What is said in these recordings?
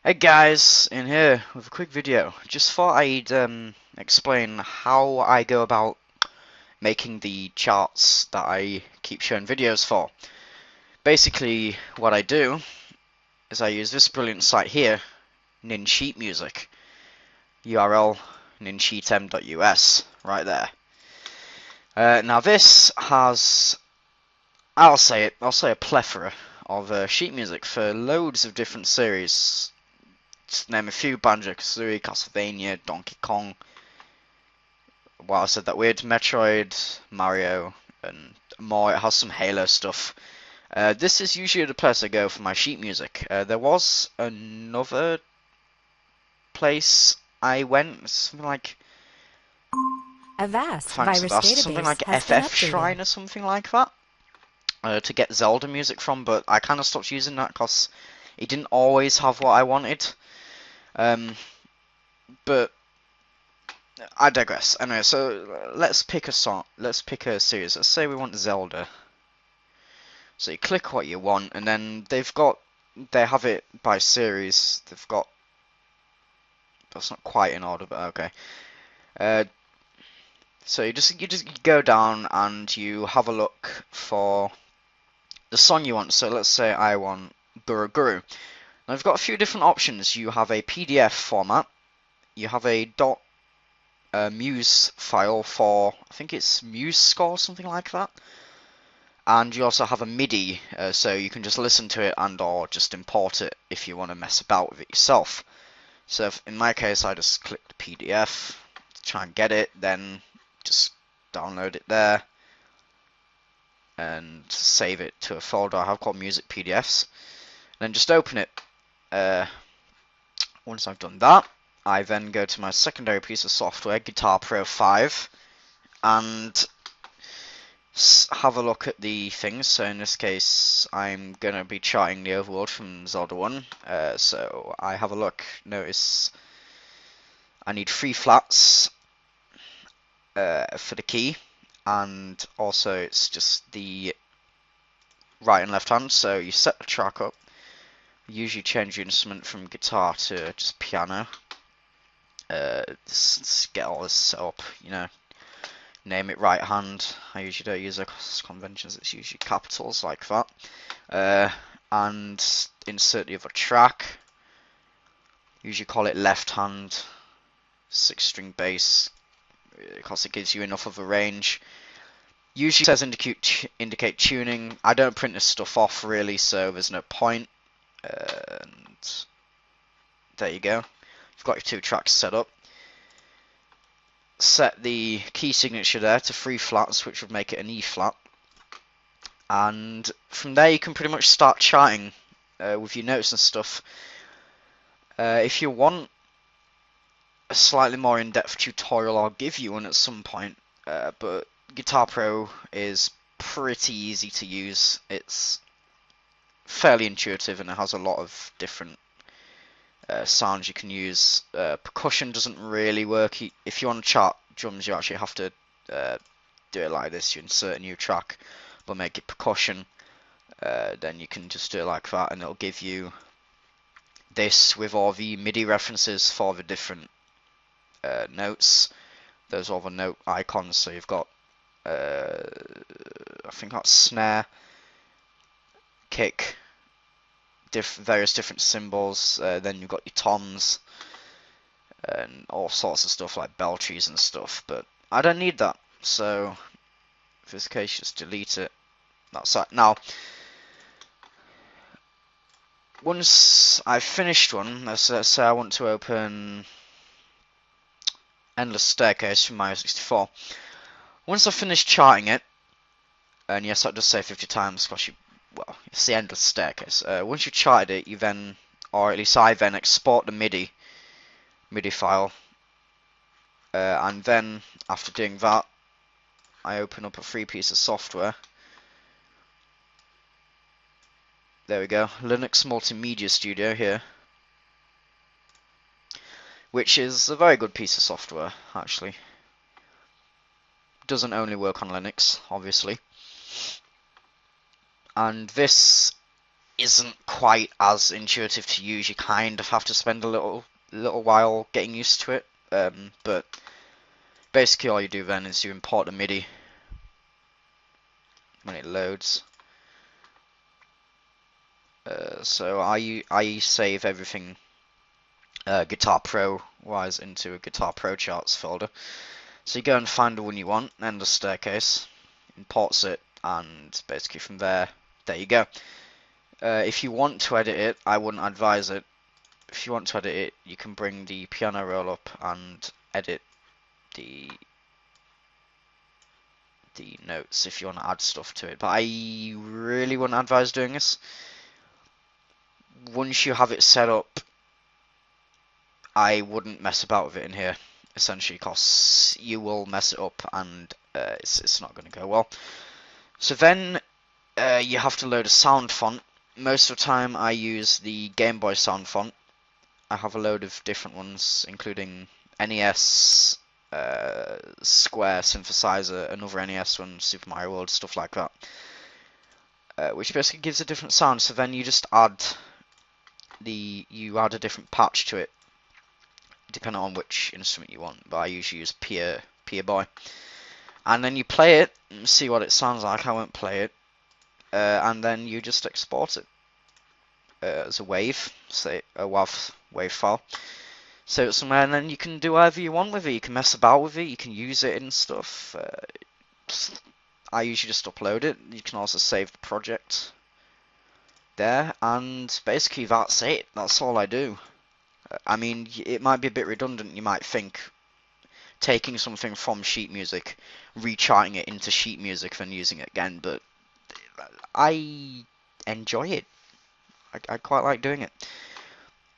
Hey guys, in here with a quick video. Just thought I'd explain how I go about making the charts that I keep showing videos for. Basically, what I do is I use this brilliant site here, Ninsheet Music. URL ninsheetm.us, right there. Now this has, I'll say a plethora of sheet music for loads of different series. Just name a few: Banjo-Kazooie, Castlevania, Donkey Kong. Well, I said that weird. Metroid, Mario, and more. It has some Halo stuff. This is usually the place I go for my sheet music. There was another place I went, something like A vast thanks virus for something database like has been FF updated. Shrine or something like that, to get Zelda music from. But I kind of stopped using that because it didn't always have what I wanted. Um, but I digress. Anyway, so let's pick a song. Let's pick a series. Let's say we want Zelda. So you click what you want, and then they have it by series. They've got, that's not quite in order, but okay. Uh, so you just go down and you have a look for the song you want. So let's say I want Guru Guru. Now I've got a few different options. You have a PDF format. You have a .muse file for, I think it's Muse Score, something like that. And you also have a MIDI, so you can just listen to it and or just import it if you want to mess about with it yourself. So in my case, I just click the PDF to try and get it, then just download it there and save it to a folder I have called Music PDFs. Then just open it. Once I've done that, I then go to my secondary piece of software, Guitar Pro 5, and have a look at the things. So in this case, I'm going to be charting the overworld from Zelda-only. So I have a look, notice I need 3 flats for the key, and also it's just the right and left hand. So you set the track up, usually change your instrument from guitar to just piano. Just get all this set up, name it right hand. I usually don't use across conventions, it's usually capitals like that. And insert the other track. Usually call it left hand, 6-string bass, because it gives you enough of a range. Usually says indicate tuning. I don't print this stuff off really, so there's no point. And there you go. You've got your 2 tracks set up. Set the key signature there to 3 flats, which would make it an E flat. And from there you can pretty much start charting with your notes and stuff. If you want a slightly more in-depth tutorial, I'll give you one at some point. But Guitar Pro is pretty easy to use. It's fairly intuitive and it has a lot of different sounds you can use. Percussion doesn't really work. If you want to chart drums, you actually have to do it like this. You insert a new track, but make it percussion. Then you can just do it like that, and it'll give you this with all the MIDI references for the different notes. There's all the note icons. So you've got, I think that's snare, kick, various different cymbals. Then you've got your toms and all sorts of stuff like bell trees and stuff. But I don't need that, so in this case, just delete it. That's that. Now, once I've finished one, let's say I want to open Endless Staircase from Mario 64. Once I've finished charting it, and yes, I'll just say 50 times because well, it's the Endless Staircase. Once you've charted it, you then, or at least I then, export the MIDI file, and then after doing that, I open up a free piece of software. There we go, Linux MultiMedia Studio here, which is a very good piece of software, actually. Doesn't only work on Linux, obviously. And this isn't quite as intuitive to use. You kind of have to spend a little while getting used to it. But basically all you do then is you import the MIDI when it loads. So I save everything Guitar Pro wise into a Guitar Pro charts folder. So you go and find the one you want, end the staircase, imports it, and basically from there you go. If you want to edit it, I wouldn't advise it. If you want to edit it, you can bring the piano roll up and edit the notes if you want to add stuff to it. But I really wouldn't advise doing this. Once you have it set up, I wouldn't mess about with it in here, essentially, because you will mess it up and it's not going to go well. So then you have to load a sound font. Most of the time I use the Game Boy sound font. I have a load of different ones, including NES, Square Synthesizer, another NES one, Super Mario World, stuff like that. Which basically gives a different sound. So then you just add a different patch to it, depending on which instrument you want. But I usually use Pier Boy, and then you play it and see what it sounds like. I won't play it, and then you just export it as a wave, say a WAV wave file. So it's somewhere, and then you can do whatever you want with it. You can mess about with it. You can use it and stuff. I usually just upload it. You can also save the project there, and basically that's it. That's all I do. I mean, it might be a bit redundant. You might think taking something from sheet music, recharting it into sheet music, then using it again, but I enjoy it. I quite like doing it.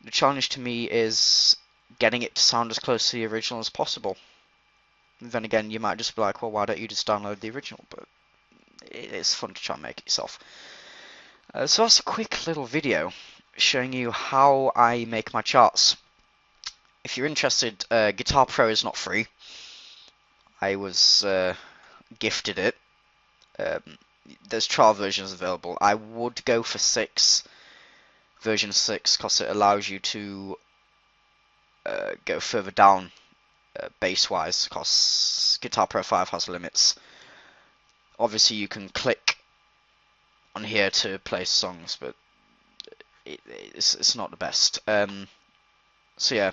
The challenge to me is getting it to sound as close to the original as possible. Then again, you might just be like, well, why don't you just download the original? But it's fun to try and make it yourself. So that's a quick little video showing you how I make my charts. If you're interested, Guitar Pro is not free. I was gifted it. There's trial versions available. I would go for version 6, because it allows you to go further down bass-wise, because Guitar Pro 5 has limits. Obviously you can click on here to play songs, but it's not the best. So yeah,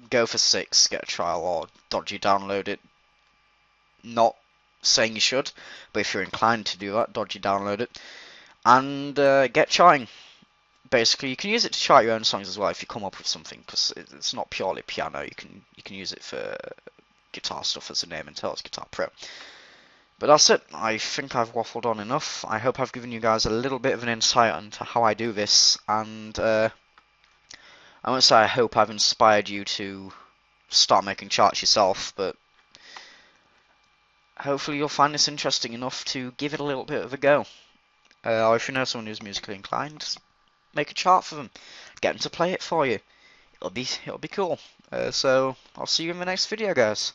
go for 6, get a trial, or dodgy download it. Not saying you should, but if you're inclined to do that, dodgy download it, and get charting. Basically, you can use it to chart your own songs as well if you come up with something, because it's not purely piano. You can use it for guitar stuff, as the name entails, Guitar Pro. But that's it. I think I've waffled on enough. I hope I've given you guys a little bit of an insight into how I do this, and I won't say I hope I've inspired you to start making charts yourself, but hopefully you'll find this interesting enough to give it a little bit of a go. Or if you know someone who's musically inclined, make a chart for them. Get them to play it for you. It'll be cool. So I'll see you in the next video, guys.